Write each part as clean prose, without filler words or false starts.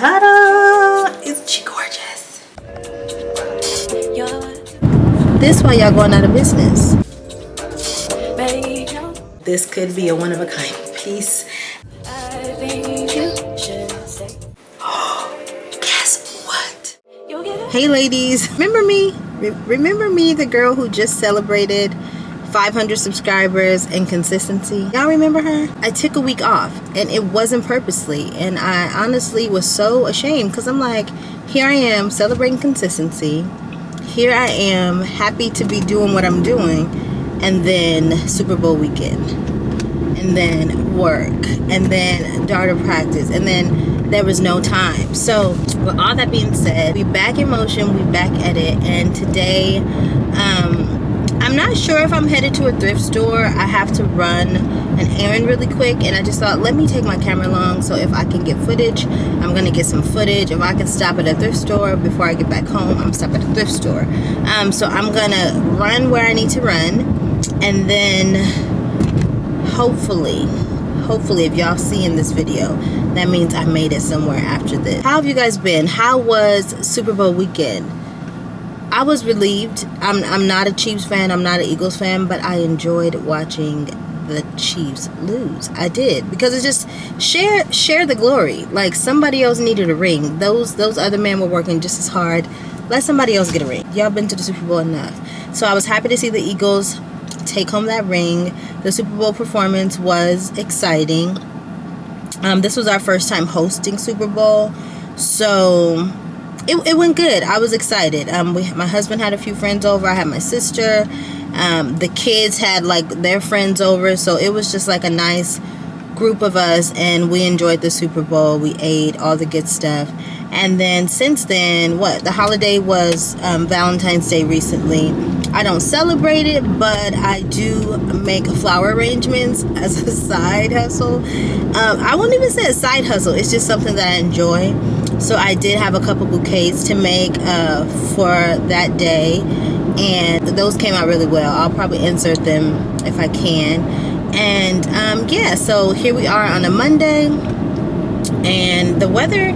Ta-da! Isn't she gorgeous? This why y'all going out of business. This could be a one-of-a-kind piece. Guess what? Hey ladies, remember me? Remember me, the girl who just celebrated 500 subscribers and consistency? Y'all remember her? I took a week off and it wasn't purposely, and I honestly was so ashamed because I'm like, here I am celebrating consistency, here I am happy to be doing what I'm doing, and then Super Bowl weekend, and then work, and then daughter practice, and then there was no time. So with all that being said, we back in motion, we back at it, and today I'm not sure if I'm headed to a thrift store. I have to run an errand really quick, and I just thought, let me take my camera along, so if I can get footage, I'm gonna get some footage. If I can stop at a thrift store before I get back home, I'm gonna stop at a thrift store. So I'm gonna run where I need to run, and then hopefully if y'all see in this video, that means I made it somewhere after this. How have you guys been? How was Super Bowl weekend? I was relieved. I'm not a Chiefs fan, I'm not an Eagles fan, but I enjoyed watching the Chiefs lose. I did, because it's just share the glory. Like, somebody else needed a ring. Those other men were working just as hard. Let somebody else get a ring. Y'all been to the Super Bowl enough. So I was happy to see the Eagles take home that ring. The Super Bowl performance was exciting. This was our first time hosting Super Bowl, so it went good. I was excited. My husband had a few friends over. I had my sister. The kids had like their friends over, so it was just like a nice group of us, and we enjoyed the Super Bowl. We ate all the good stuff. And then since then, the holiday was Valentine's Day recently. I don't celebrate it, but I do make flower arrangements as a side hustle. I won't even say a side hustle. It's just something that I enjoy. So I did have a couple bouquets to make for that day, and those came out really well. I'll probably insert them if I can. And yeah, so here we are on a Monday, and the weather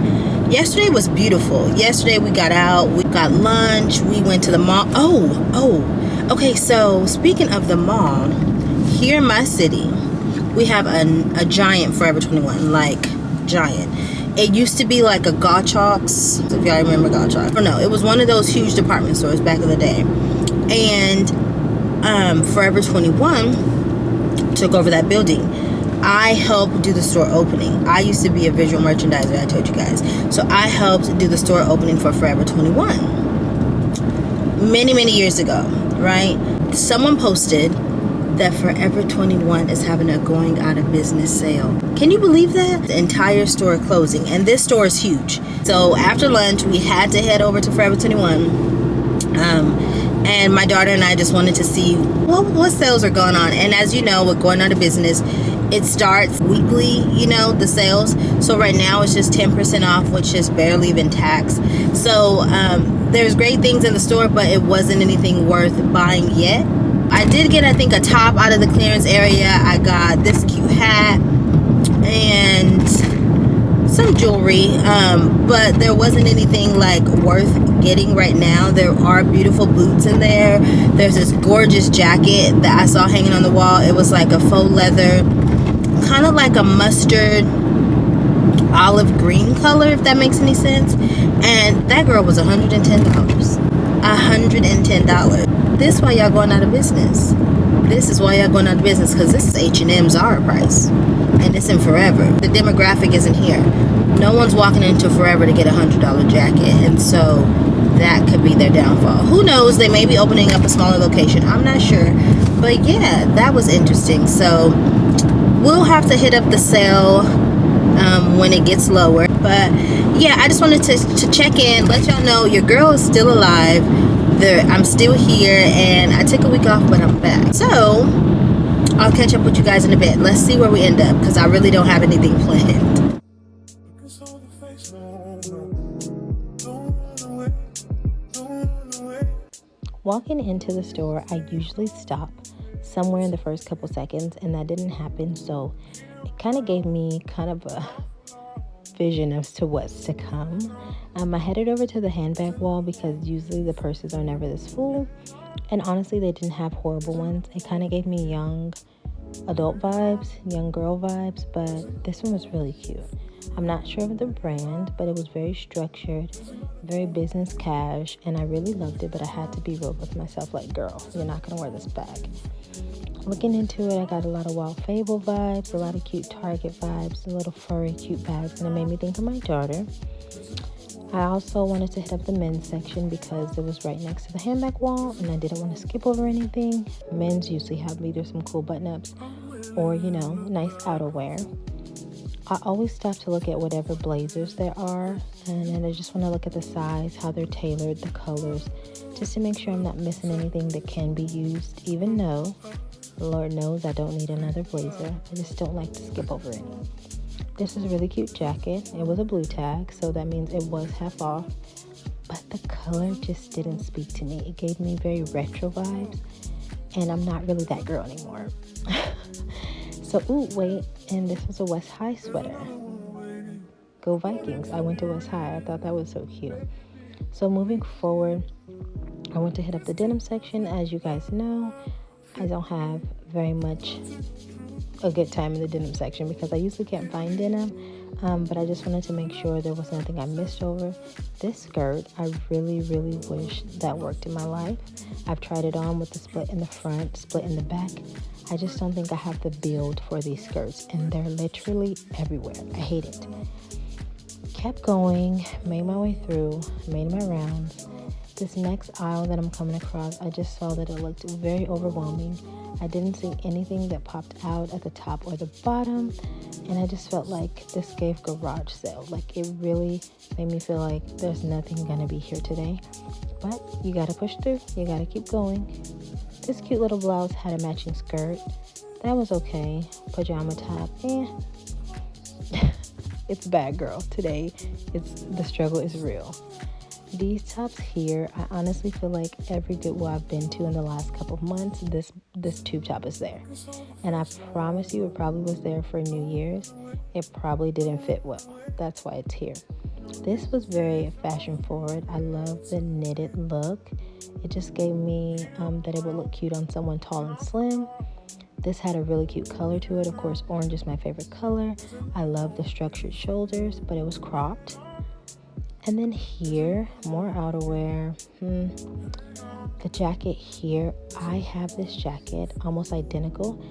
yesterday was beautiful. Yesterday we got out, we got lunch, we went to the mall. Okay, so speaking of the mall, here in my city, we have a giant Forever 21, like giant. It used to be like a Gottschalk's, if y'all remember Gottschalk. Oh no, it was one of those huge department stores back in the day. And Forever 21 took over that building. I helped do the store opening. I used to be a visual merchandiser, I told you guys. So I helped do the store opening for Forever 21 many years ago, right? Someone posted that Forever 21 is having a going out of business sale. Can you believe that? The entire store closing, and this store is huge. So after lunch, we had to head over to Forever 21. And my daughter and I just wanted to see what sales are going on. And as you know, with going out of business, it starts weekly, the sales. So right now it's just 10% off, which is barely even tax. So there's great things in the store, but it wasn't anything worth buying yet. I did get, I think, a top out of the clearance area. I got this cute hat and some jewelry, but there wasn't anything like worth getting right now. There are beautiful boots in there. There's this gorgeous jacket that I saw hanging on the wall. It was like a faux leather, kind of like a mustard olive green color, if that makes any sense. And that girl was $110. $110. This is why y'all going out of business. This is why y'all going out of business, because this is H&M Zara price, and it's in Forever. The demographic isn't here. No one's walking into Forever to get a $100 jacket, and so that could be their downfall. Who knows? They may be opening up a smaller location. I'm not sure, but yeah, that was interesting. So we'll have to hit up the sale when it gets lower. But yeah, I just wanted to check in, let y'all know your girl is still alive. I'm still here, and I took a week off, but I'm back. So I'll catch up with you guys in a bit. Let's see where we end up, because I really don't have anything planned. Walking into the store, I usually stop somewhere in the first couple seconds, and that didn't happen. So it kind of gave me kind of a vision as to what's to come. I headed over to the handbag wall because usually the purses are never this full. And honestly, they didn't have horrible ones. It kind of gave me young adult vibes, young girl vibes, but this one was really cute. I'm not sure of the brand, but it was very structured, very business cash, and I really loved it, but I had to be real with myself, like, girl, you're not gonna wear this bag. Looking into it, I got a lot of Wild Fable vibes, a lot of cute Target vibes, a little furry cute bags, and it made me think of my daughter. I also wanted to hit up the men's section because it was right next to the handbag wall and I didn't want to skip over anything. Men's usually have either some cool button-ups or, nice outerwear. I always stop to look at whatever blazers there are, and then I just want to look at the size, how they're tailored, the colors, just to make sure I'm not missing anything that can be used, even though, Lord knows, I don't need another blazer. I just don't like to skip over any. This is a really cute jacket. It was a blue tag, so that means it was half off, but the color just didn't speak to me. It gave me very retro vibes, and I'm not really that girl anymore. So, and this was a West High sweater. Go Vikings. I went to West High. I thought that was so cute. So moving forward, I went to hit up the denim section. As you guys know, I don't have very much a good time in the denim section because I usually can't find denim, but I just wanted to make sure there was nothing I missed over. This skirt, I really, really wish that worked in my life. I've tried it on with the split in the front, split in the back. I just don't think I have the build for these skirts, and they're literally everywhere. I hate it. Kept going, made my way through, made my rounds. This next aisle that I'm coming across, I just saw that it looked very overwhelming. I didn't see anything that popped out at the top or the bottom, and I just felt like this gave garage sale. Like, it really made me feel like there's nothing gonna be here today. But you gotta push through, you gotta keep going. This cute little blouse had a matching skirt. That was okay. Pajama top, It's bad, girl. Today, the struggle is real. These tops here, I honestly feel like every Goodwill I've been to in the last couple of months, this tube top is there. And I promise you, it probably was there for New Year's. It probably didn't fit well. That's why it's here. This was very fashion forward. I love the knitted look. It just gave me that it would look cute on someone tall and slim. This had a really cute color to it. Of course, orange is my favorite color. I love the structured shoulders, but it was cropped. And then here, more outerwear. The jacket here, I have this jacket, almost identical,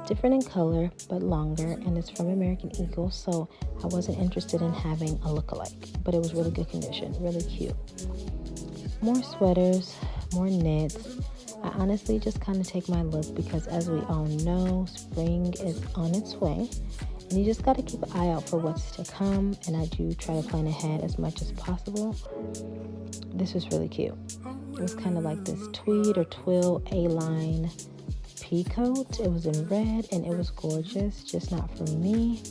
different in color, but longer, and it's from American Eagle, so I wasn't interested in having a lookalike, but it was really good condition, really cute. More sweaters, more knits. I honestly just kind of take my look because, as we all know, spring is on its way. And you just got to keep an eye out for what's to come. And I do try to plan ahead as much as possible. This was really cute. It was kind of like this tweed or twill A-line pea coat. It was in red and it was gorgeous. Just not for me.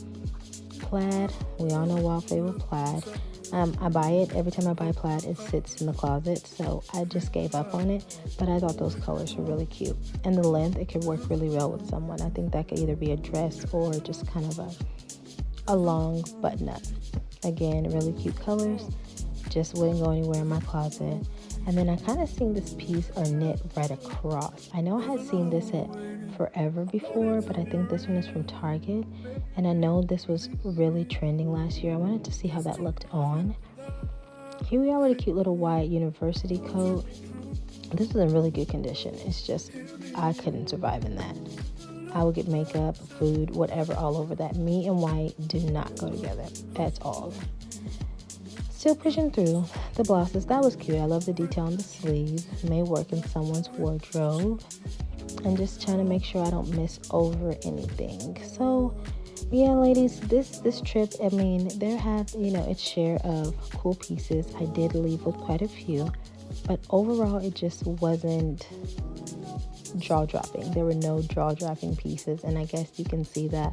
Plaid. We all know Wild Fable plaid. I buy it. Every time I buy plaid, it sits in the closet. So I just gave up on it. But I thought those colors were really cute. And the length, it could work really well with someone. I think that could either be a dress or just kind of a long button-up. Again, really cute colors. Just wouldn't go anywhere in my closet. And then I kind of seen this piece or knit right across. I know I had seen this at Forever before, but I think this one is from Target. And I know this was really trending last year. I wanted to see how that looked on. Here we are with a cute little white university coat. This is in really good condition. It's just, I couldn't survive in that. I would get makeup, food, whatever all over that. Me and white do not go together at all. Still pushing through the blouses. That was cute. I love the detail on the sleeves. May work in someone's wardrobe. And just trying to make sure I don't miss over anything. So, yeah, ladies, this trip, I mean, there had, its share of cool pieces. I did leave with quite a few. But overall, it just wasn't jaw-dropping. There were no jaw-dropping pieces. And I guess you can see that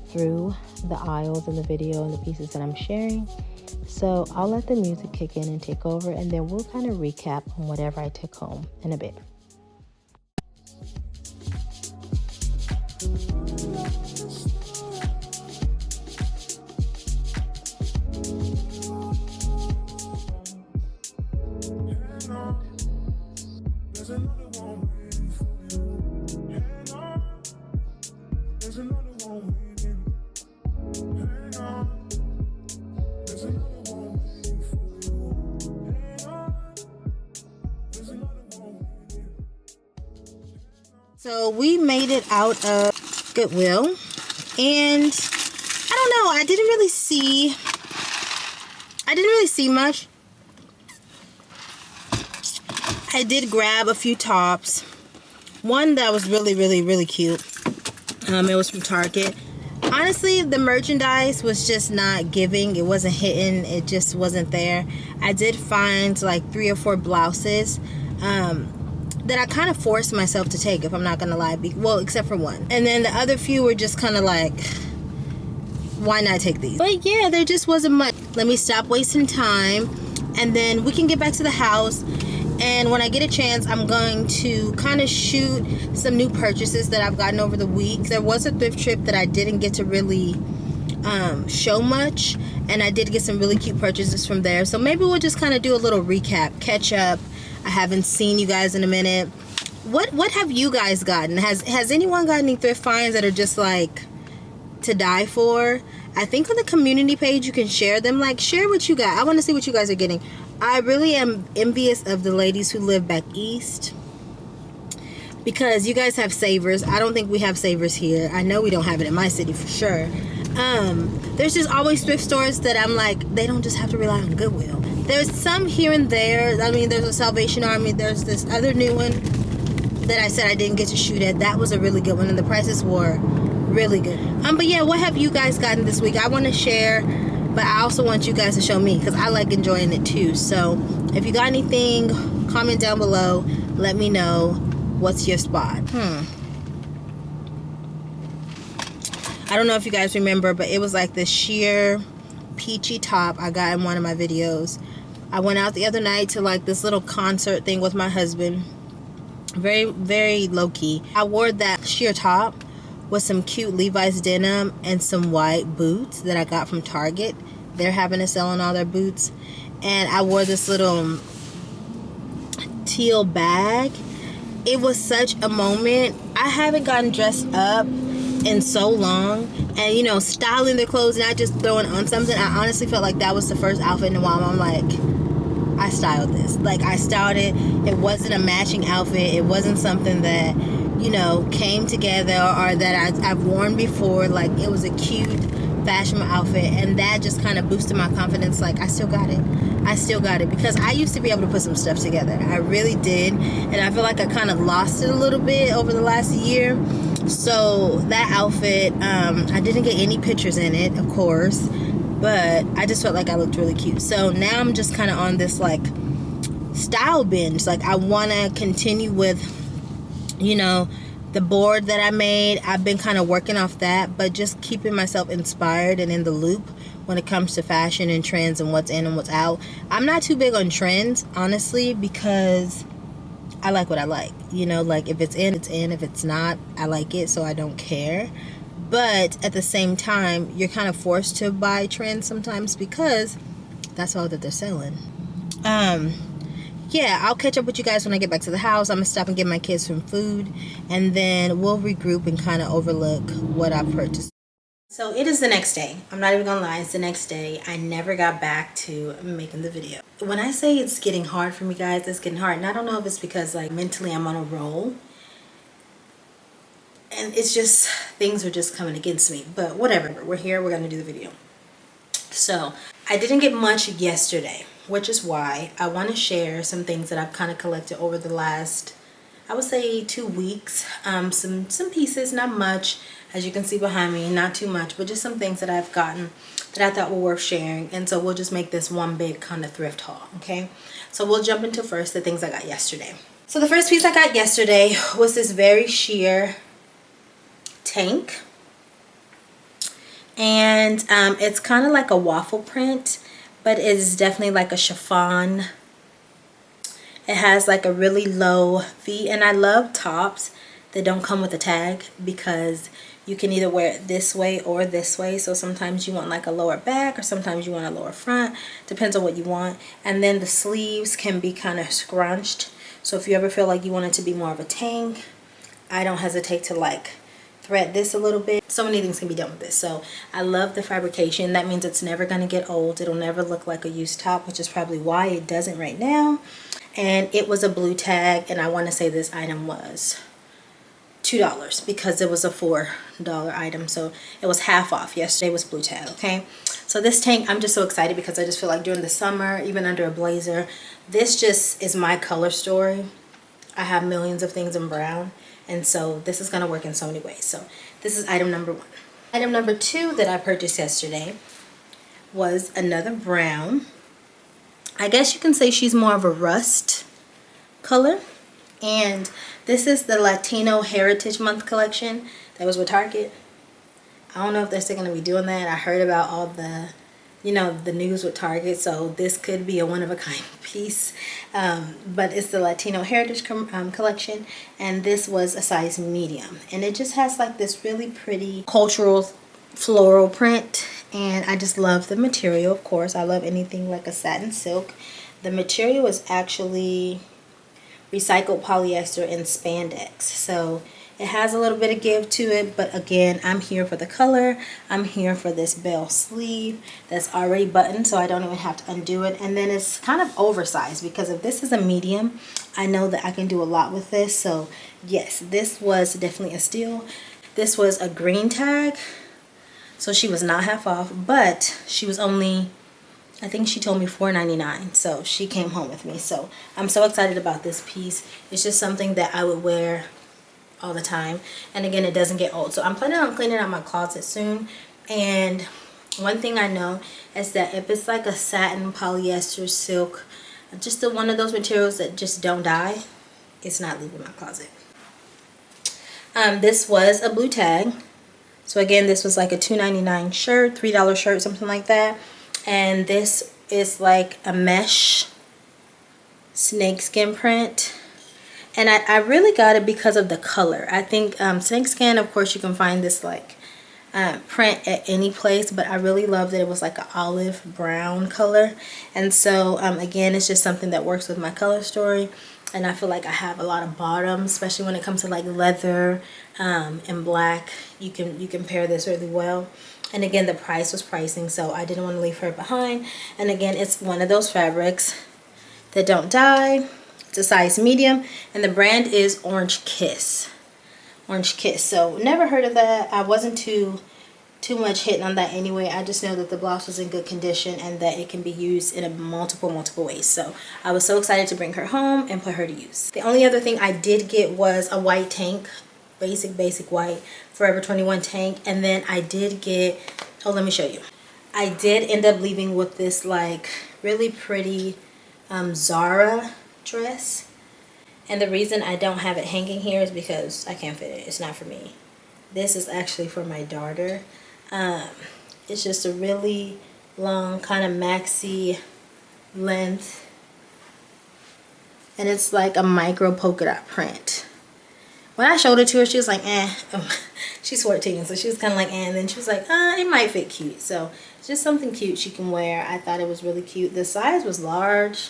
through the aisles in the video and the pieces that I'm sharing. So I'll let the music kick in and take over, and then we'll kind of recap on whatever I took home in a bit. So we made it out of Goodwill, and I don't know, I didn't really see much. I did grab a few tops. One that was really cute. It was from Target. Honestly, the merchandise was just not giving. It wasn't hitting. It just wasn't there. I did find like 3 or 4 blouses that I kind of forced myself to take, if I'm not gonna lie. Well, except for one. And then the other few were just kind of like, why not take these? But yeah, there just wasn't much. Let me stop wasting time, and then we can get back to the house. And when I get a chance, I'm going to kind of shoot some new purchases that I've gotten over the week. There was a thrift trip that I didn't get to really show much, and I did get some really cute purchases from there. So maybe we'll just kind of do a little recap, catch up. I haven't seen you guys in a minute. What have you guys gotten? Has anyone gotten any thrift finds that are just like to die for? I think on the community page you can share them. Like, share what you got. I want to see what you guys are getting. I really am envious of the ladies who live back east, because you guys have savers. I don't think we have savers here. I know we don't have it in my city for sure. There's just always thrift stores that I'm like, they don't just have to rely on Goodwill. There's some here and there. I mean, there's a Salvation Army. There's this other new one that I said I didn't get to shoot at. That was a really good one, and the prices were really good. But yeah, what have you guys gotten this week? I want to share, but I also want you guys to show me, because I like enjoying it too. So if you got anything, comment down below. Let me know what's your spot. I don't know if you guys remember, but it was like this sheer peachy top I got in one of my videos. I went out the other night to like this little concert thing with my husband. Very low-key. I wore that sheer top with some cute Levi's denim and some white boots that I got from Target. They're having a sale on all their boots. And I wore this little teal bag. It was such a moment. I haven't gotten dressed up in so long, and you know, styling their clothes, not just throwing on something. I honestly felt like that was the first outfit in a while. I'm like, I styled this. Like, I styled it. It wasn't a matching outfit. It wasn't something that, you know, came together or that I've worn before. Like, it was a cute fashion outfit, and that just kind of boosted my confidence. Like, I still got it. I still got it, because I used to be able to put some stuff together. I really did, and I feel like I kind of lost it a little bit over the last year. So that outfit, I didn't get any pictures in it, of course, but I just felt like I looked really cute. So now I'm just kind of on this like style binge. Like, I want to continue with, you know, the board that I made. I've been kind of working off that, but just keeping myself inspired and in the loop when it comes to fashion and trends and what's in and what's out. I'm not too big on trends, honestly, because I like what I like. You know, like, if it's in, it's in. If it's not, I like it, so I don't care. But at the same time, you're kind of forced to buy trends sometimes, because that's all that they're selling. Yeah, I'll catch up with you guys when I get back to the house. I'm gonna stop and get my kids some food, and then we'll regroup and kind of overlook what I purchased. So it is the next day. I'm not even gonna lie, it's the next day. I never got back to making the video. When I say it's getting hard for me, guys, it's getting hard. And I don't know if it's because, like, mentally I'm on a roll, and it's just, things are just coming against me. But whatever, we're here, we're gonna do the video. So I didn't get much yesterday, which is why I want to share some things that I've kind of collected over the last, I would say, 2 weeks. Some pieces, not much, as you can see behind me, not too much, but just some things that I've gotten that I thought were worth sharing. And so we'll just make this one big kind of thrift haul, okay? So we'll jump into first the things I got yesterday. So the first piece I got yesterday was this very sheer tank. And it's kind of like a waffle print, but it is definitely like a chiffon. It has like a really low V, and I love tops that don't come with a tag, because you can either wear it this way or this way. So sometimes you want like a lower back, or sometimes you want a lower front, depends on what you want. And then the sleeves can be kind of scrunched, so if you ever feel like you want it to be more of a tank, I don't hesitate to like thread this a little bit. So many things can be done with this. So I love the fabrication. That means it's never going to get old. It'll never look like a used top, which is probably why it doesn't right now. And it was a blue tag, and I want to say this item was $2 because it was a $4 item, so it was half off. Yesterday was blue tag. Okay, so this tank, I'm just so excited because I just feel like during the summer, even under a blazer, this just is my color story. I have millions of things in brown, and so this is gonna work in so many ways. So this is item number 1. Item number 2 that I purchased yesterday was another brown. I guess you can say she's more of a rust color, and this is the Latino Heritage Month collection that was with Target. I don't know if they're still going to be doing that. I heard about all the, you know, the news with Target, so this could be a one-of-a-kind piece. But it's the Latino Heritage collection, and this was a size medium. And it just has like this really pretty cultural floral print, and I just love the material. Of course, I love anything like a satin silk. The material is actually recycled polyester and spandex, so it has a little bit of give to it, but again, I'm here for the color. I'm here for this bell sleeve that's already buttoned, so I don't even have to undo it. And then it's kind of oversized because if this is a medium, I know that I can do a lot with this. So yes, this was definitely a steal. This was a green tag, so she was not half off, but she was only, I think she told me $4.99, so she came home with me. So I'm so excited about this piece. It's just something that I would wear all the time, and again, it doesn't get old. So I'm planning on cleaning out my closet soon, and one thing I know is that if it's like a satin, polyester, silk, just one of those materials that just don't die, it's not leaving my closet. This was a blue tag, so again, this was like a $2.99 shirt, $3 shirt, something like that. And this is like a mesh snakeskin print. And I really got it because of the color. I think snakeskin, of course, you can find this like print at any place, but I really love that it was like an olive brown color. And so again, it's just something that works with my color story. And I feel like I have a lot of bottoms, especially when it comes to like leather and black. You can pair this really well. And again, the price was pricing, so I didn't want to leave her behind. And again, it's one of those fabrics that don't dye. It's a size medium, and the brand is Orange Kiss. Orange Kiss. So never heard of that. I wasn't too much hitting on that anyway. I just know that the blouse was in good condition and that it can be used in a multiple ways. So I was so excited to bring her home and put her to use. The only other thing I did get was a white tank, basic white Forever 21 tank, and then I did get, oh, let me show you. I did end up leaving with this like really pretty Zara dress, and the reason I don't have it hanging here is because I can't fit it. It's not for me. This is actually for my daughter. It's just a really long kind of maxi length, and it's like a micro polka dot print. When I showed it to her, she was like, eh. She's 14, so she was kind of like, eh. And then she was like, it might fit cute. So it's just something cute she can wear. I thought it was really cute. The size was large.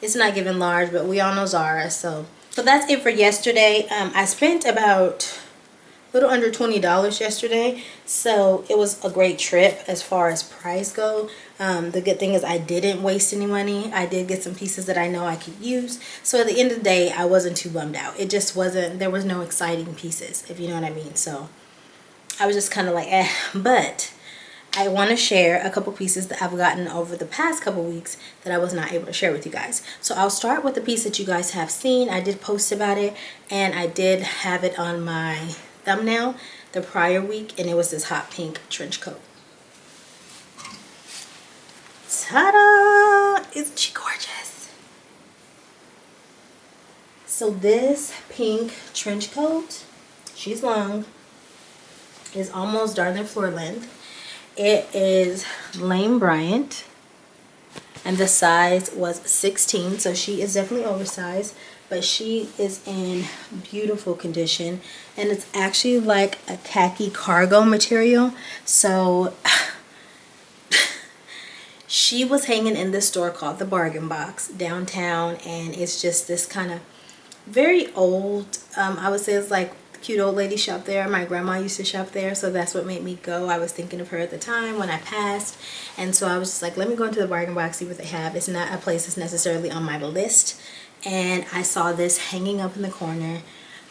It's not giving large, but we all know Zara. So that's it for yesterday. I spent about a little under $20 yesterday. So it was a great trip as far as price go. The good thing is I didn't waste any money. I did get some pieces that I know I could use. So at the end of the day, I wasn't too bummed out. It just wasn't, there was no exciting pieces, if you know what I mean. So I was just kind of like, eh. But I want to share a couple pieces that I've gotten over the past couple weeks that I was not able to share with you guys. So I'll start with the piece that you guys have seen. I did post about it, and I did have it on my thumbnail the prior week, and it was this hot pink trench coat. Ta-da! Isn't she gorgeous? So this pink trench coat, she's long, is almost darn near floor length. It is Lane Bryant, and the size was 16, so she is definitely oversized, but she is in beautiful condition, and it's actually like a khaki cargo material. So she was hanging in this store called the Bargain Box downtown, and it's just this kind of very old, I would say it's like cute old lady shop there. My grandma used to shop there, so that's what made me go. I was thinking of her at the time when I passed, and so I was just like, let me go into the Bargain Box, see what they have. It's not a place that's necessarily on my list, and I saw this hanging up in the corner.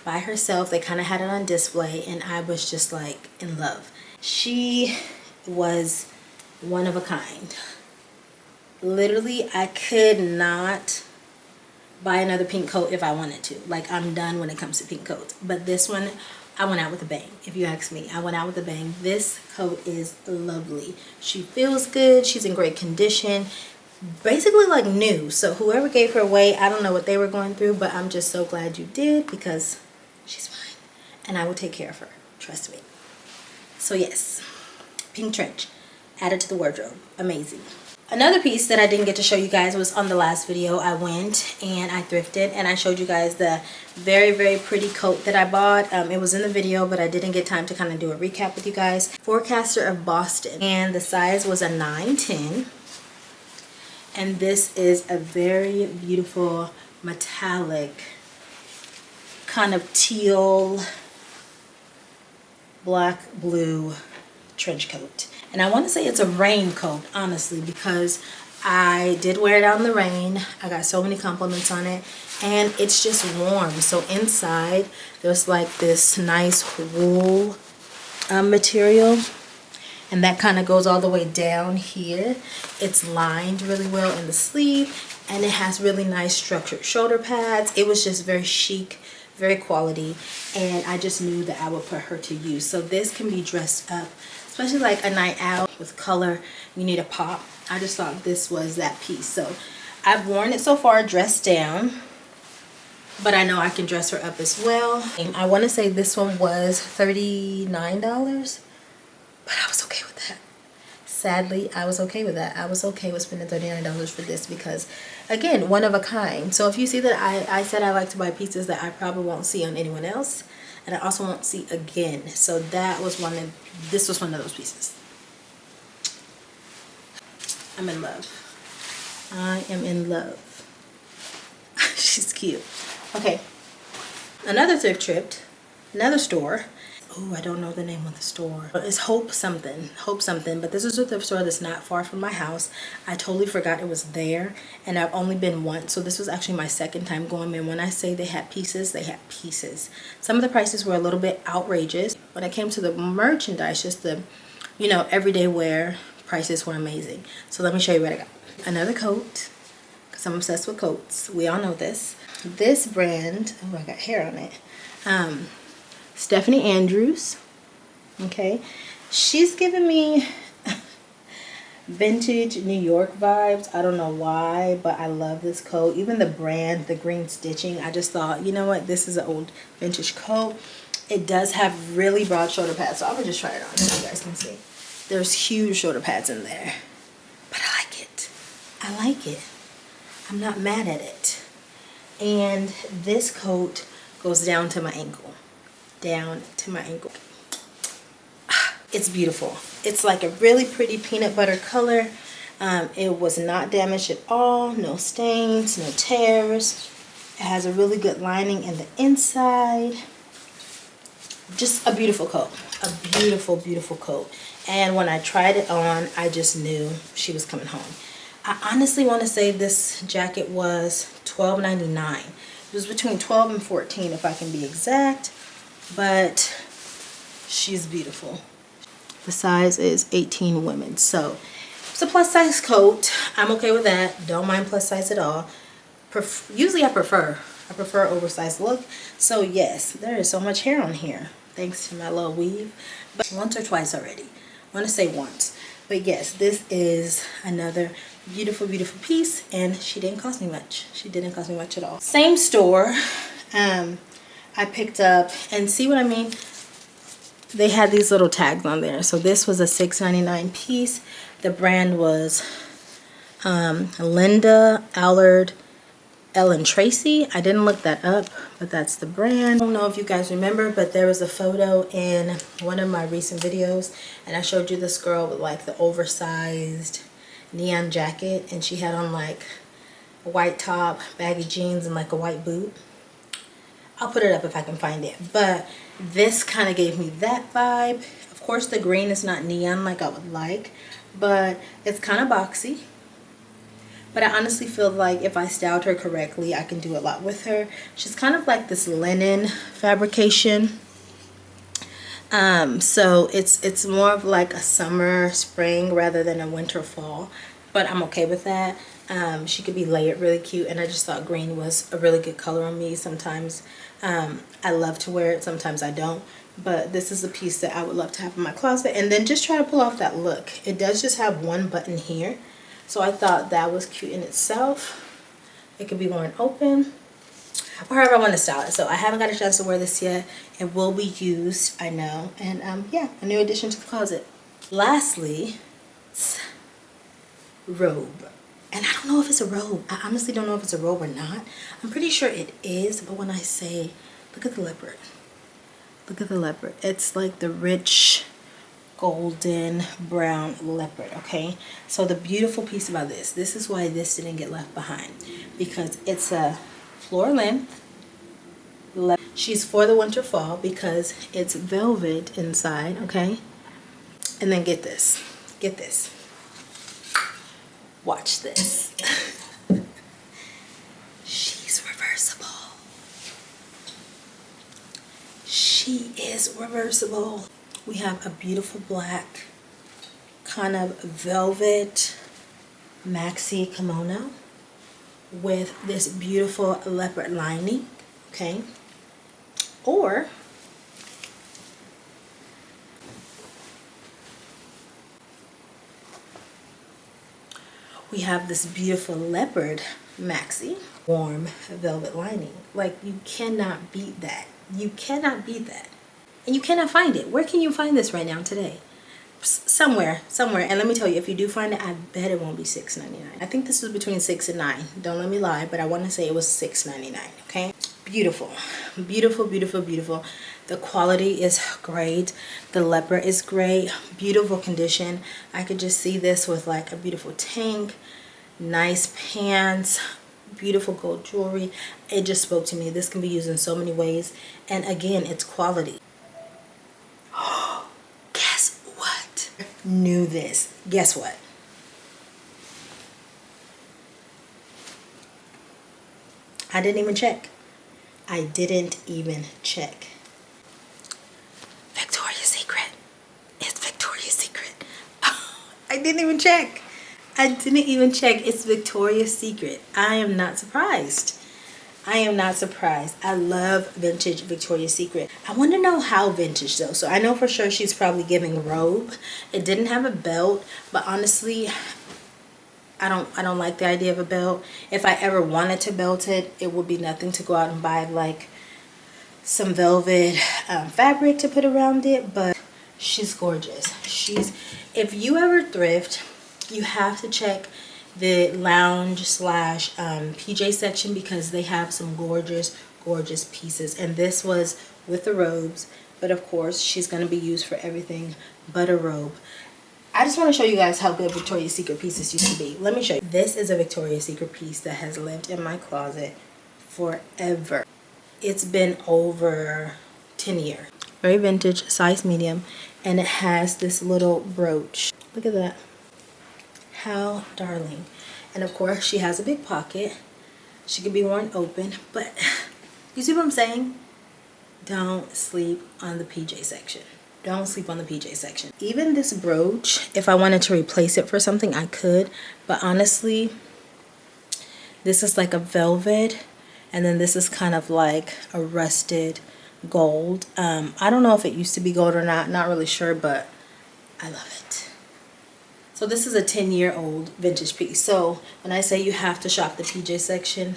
by herself. They kind of had it on display, and I was just like in love. She was one of a kind. Literally, I could not buy another pink coat if I wanted to. Like, I'm done when it comes to pink coats. But this one, I went out with a bang. If you ask me, I went out with a bang. This coat is lovely. She feels good. She's in great condition. Basically like new. So whoever gave her away, I don't know what they were going through, but I'm just so glad you did, because she's fine. And I will take care of her. Trust me. So yes, pink trench. Added to the wardrobe. Amazing. Another piece that I didn't get to show you guys was on the last video. I went and I thrifted, and I showed you guys the very, very pretty coat that I bought. It was in the video, but I didn't get time to kind of do a recap with you guys. Forecaster of Boston, and the size was a 9-10. And this is a very beautiful metallic kind of teal, black, blue trench coat. And I want to say it's a raincoat, honestly, because I did wear it out in the rain. I got so many compliments on it, and it's just warm. So inside there's like this nice wool material, and that kind of goes all the way down here. It's lined really well in the sleeve, and it has really nice structured shoulder pads. It was just very chic, very quality, and I just knew that I would put her to use. So this can be dressed up, especially like a night out with color. You need a pop. I just thought this was that piece. So I've worn it so far dressed down, but I know I can dress her up as well. And I want to say this one was $39, but I was okay with that. Sadly, I was okay with that. I was okay with spending $39 for this because, again, one of a kind. So if you see that I said I like to buy pieces that I probably won't see on anyone else, and I also won't see again. So that was this was one of those pieces. I'm in love. I am in love. She's cute. Okay. Another thrift trip, another store. Oh, I don't know the name of the store. It's Hope something, but this is a thrift store that's not far from my house. I totally forgot it was there, and I've only been once, so this was actually my second time going. And when I say they had pieces, they had pieces. Some of the prices were a little bit outrageous. When it came to the merchandise, just the, you know, everyday wear, prices were amazing. So let me show you what I got. Another coat, because I'm obsessed with coats. We all know this. This brand, oh, I got hair on it. Stephanie Andrews, okay, she's giving me vintage New York vibes. I don't know why, but I love this coat. Even the brand, the green stitching, I just thought, you know what, this is an old vintage coat. It does have really broad shoulder pads, so I'm gonna just try it on so you guys can see. There's huge shoulder pads in there, but I like it. I like it. I'm not mad at it. And this coat goes down to my ankle. Down to my ankle. It's beautiful. It's like a really pretty peanut butter color. It was not damaged at all. No stains, no tears. It has a really good lining in the inside. Just a beautiful coat. A beautiful, beautiful coat. And when I tried it on, I just knew she was coming home. I honestly want to say this jacket was $12.99. It was between $12 and $14 if I can be exact. But she's beautiful. The size is 18 women. So it's a plus size coat. I'm okay with that. Don't mind plus size at all. Usually I prefer oversized look. So yes, there is so much hair on here. Thanks to my little weave. But once or twice already. I want to say once. But yes, this is another beautiful, beautiful piece. And she didn't cost me much. She didn't cost me much at all. Same store. I picked up, and see what I mean? They had these little tags on there. So this was a $6.99 piece. The brand was Linda Allard Ellen Tracy. I didn't look that up, but that's the brand. I don't know if you guys remember, but there was a photo in one of my recent videos, and I showed you this girl with like the oversized neon jacket, and she had on like a white top, baggy jeans, and like a white boot. I'll put it up if I can find it. But this kind of gave me that vibe. Of course, the green is not neon like I would like, but it's kind of boxy. but I honestly feel like if I styled her correctly, I can do a lot with her. She's kind of like this linen fabrication. So it's more of like a summer, spring rather than a winter, fall, but I'm okay with that. She could be layered really cute, and I just thought green was a really good color on me. Sometimes I love to wear it, sometimes I don't, but this is a piece that I would love to have in my closet. And then just try to pull off that look. It does just have one button here, so I thought that was cute in itself. It could be worn open or however I want to style it. So I haven't got a chance to wear this yet. It will be used, I know. And yeah, a new addition to the closet. Lastly, robe. And I don't know if it's a robe. I honestly don't know if it's a robe or not. I'm pretty sure it is, but when I say, look at the leopard. Look at the leopard. It's like the rich golden brown leopard, okay? So the beautiful piece about this is why this didn't get left behind, because it's a floor length. She's for the winter fall because it's velvet inside, okay? And then get this, watch this. She's reversible. She is reversible. We have a beautiful black kind of velvet maxi kimono with this beautiful leopard lining, okay? Or we have this beautiful leopard maxi, warm velvet lining. Like, you cannot beat that. You cannot beat that. And you cannot find it. Where can you find this right now today? Somewhere. And let me tell you, if you do find it, I bet it won't be $6.99. I think this was between $6 and $9. Don't let me lie, but I want to say it was $6.99, okay? Beautiful. Beautiful, beautiful, beautiful. The quality is great. The leopard is great. Beautiful condition. I could just see this with like a beautiful tank, nice pants, beautiful gold jewelry. It just spoke to me. This can be used in so many ways. And again, it's quality. Guess what? Knew this. Guess what? I didn't even check. I didn't even check. Victoria's Secret. It's Victoria's Secret. I didn't even check. I didn't even check. It's Victoria's Secret. I am not surprised. I am not surprised. I love vintage Victoria's Secret. I want to know how vintage though. So I know for sure she's probably giving robe. It didn't have a belt, but honestly, I don't like the idea of a belt. If I ever wanted to belt it, it would be nothing to go out and buy like some velvet fabric to put around it. But she's gorgeous. If you ever thrift, you have to check the lounge slash PJ section, because they have some gorgeous pieces. And this was with the robes, but of course she's going to be used for everything but a robe. I just want to show you guys how good Victoria's Secret pieces used to be. Let me show you. This is a Victoria's Secret piece that has lived in my closet forever. It's been over 10 years. Very vintage, size medium, and it has this little brooch. Look at that. How darling. And of course she has a big pocket. She can be worn open, but you see what I'm saying? Don't sleep on the PJ section. Don't sleep on the PJ section. Even this brooch, if I wanted to replace it for something, I could. But honestly, this is like a velvet, and then this is kind of like a rusted gold. I don't know if it used to be gold or not really sure, but I love it. So this is a 10-year-old vintage piece. So when I say you have to shop the PJ section,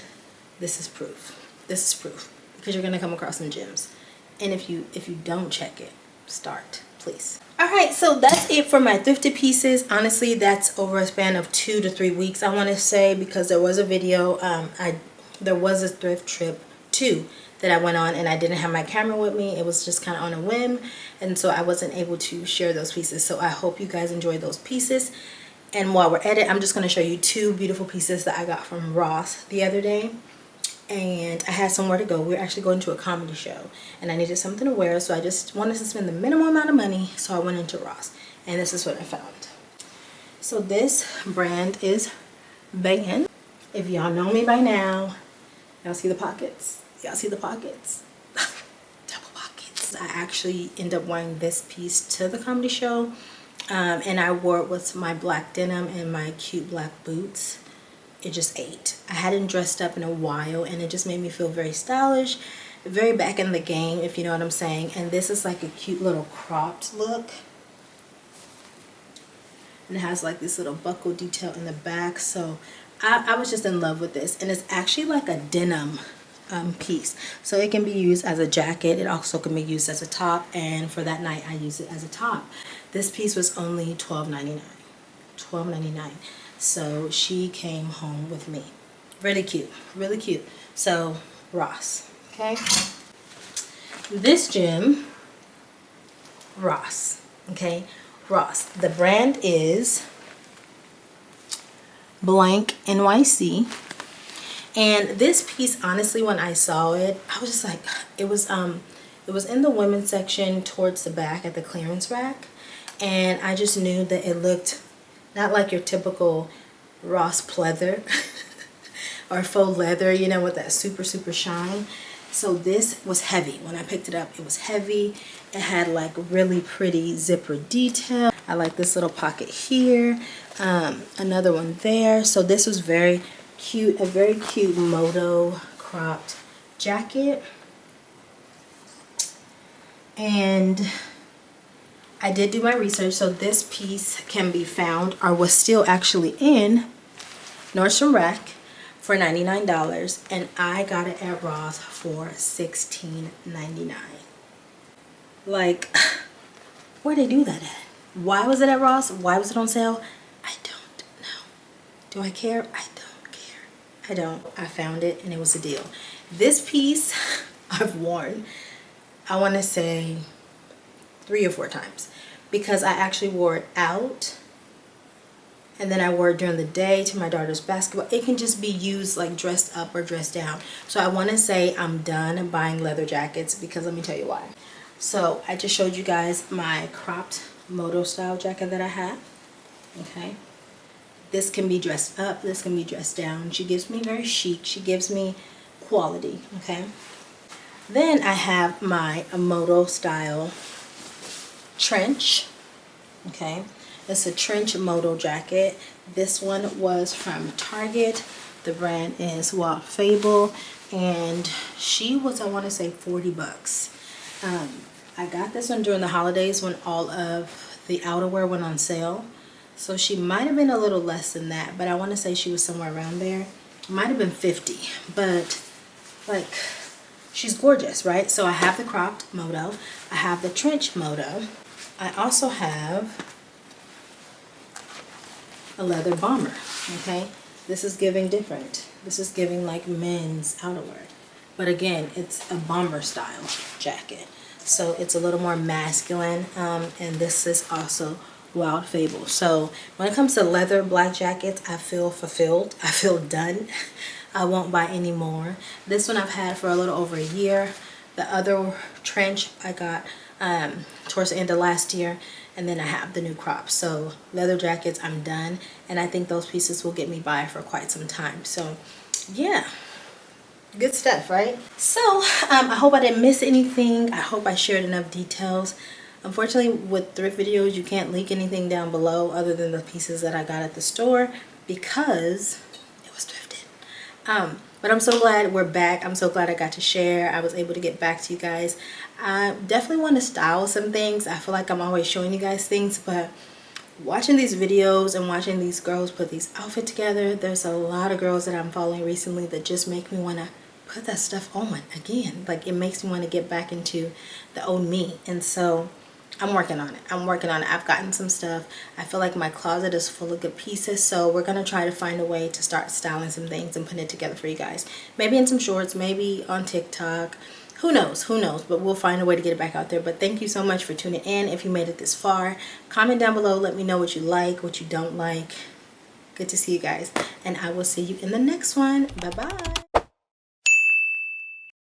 this is proof. This is proof, because you're gonna come across some gems. And if you don't check it, start, please. All right, so that's it for my thrifted pieces. Honestly, that's over a span of 2 to 3 weeks, I want to say, because there was a video. There was a thrift trip too that I went on, and I didn't have my camera with me. It was just kind of on a whim, and so I wasn't able to share those pieces. So I hope you guys enjoyed those pieces. And while we're at it, I'm just going to show you 2 beautiful pieces that I got from Ross the other day. And I had somewhere to go. We're actually going to a comedy show, and I needed something to wear, so I just wanted to spend the minimum amount of money, so I went into Ross, and this is what I found. So this brand is band. If y'all know me by now, y'all see the pockets? Y'all see the pockets? Double pockets. I actually end up wearing this piece to the comedy show. And I wore it with my black denim and my cute black boots. It just ate. I hadn't dressed up in a while, and it just made me feel very stylish, very back in the game, if you know what I'm saying. And this is like a cute little cropped look. And it has like this little buckle detail in the back. So I was just in love with this. And it's actually like a denim piece. So it can be used as a jacket. It also can be used as a top. And for that night, I use it as a top. This piece was only $12.99. $12.99. So she came home with me. Really cute. Really cute. So Ross. Okay. This gem, Ross. Okay. Ross. The brand is blank NYC. And this piece, honestly, when I saw it, I was just like, it was in the women's section towards the back at the clearance rack. And I just knew that it looked not like your typical Ross pleather or faux leather, you know, with that super, super shine. So this was heavy. When I picked it up, it was heavy. It had like really pretty zipper detail. I like this little pocket here. Another one there. So this was very cute, a very cute moto cropped jacket. And I did do my research, so this piece can be found, or was still actually in Nordstrom Rack for $99, and I got it at Ross for $16.99. Like, where'd they do that at? Why was it at Ross? Why was it on sale? I don't know. Do I care? I don't care. I don't. I found it and it was a deal. This piece I've worn, I want to say 3 or 4 times, because I actually wore it out, and then I wore it during the day to my daughter's basketball. It can just be used like dressed up or dressed down. So I want to say I'm done buying leather jackets, because let me tell you why. So I just showed you guys my cropped moto style jacket that I have. Okay, this can be dressed up, this can be dressed down. She gives me very chic, she gives me quality. Okay, then I have my moto style trench. Okay, it's a trench moto jacket. This one was from Target. The brand is Wild Fable, and she was, I want to say, 40 bucks. I got this one during the holidays when all of the outerwear went on sale, so she might have been a little less than that, but I want to say she was somewhere around there. Might have been 50, but like, she's gorgeous, right? So I have the cropped moto, I have the trench moto, I also have a leather bomber. Okay, this is giving different. This is giving like men's outerwear, but again, it's a bomber style jacket, so it's a little more masculine. And this is also Wild Fable. So when it comes to leather black jackets, I feel fulfilled. I feel done. I won't buy any more. This one I've had for a little over a year. The other trench I got towards the end of last year, and then I have the new crop. So leather jackets, I'm done, and I think those pieces will get me by for quite some time. So yeah, good stuff, right? So I hope I didn't miss anything. I hope I shared enough details. Unfortunately, with thrift videos, you can't link anything down below other than the pieces that I got at the store, because it was thrifted. But I'm so glad we're back. I'm so glad I got to share. I was able to get back to you guys. I definitely want to style some things. I feel like I'm always showing you guys things, but watching these videos and watching these girls put these outfits together, there's a lot of girls that I'm following recently that just make me want to put that stuff on again. Like, it makes me want to get back into the old me. And so I'm working on it. I'm working on it. I've gotten some stuff. I feel like my closet is full of good pieces, so we're going to try to find a way to start styling some things and putting it together for you guys. Maybe in some shorts, maybe on TikTok. Who knows? Who knows? But we'll find a way to get it back out there. But thank you so much for tuning in. If you made it this far, comment down below. Let me know what you like, what you don't like. Good to see you guys. And I will see you in the next one. Bye-bye.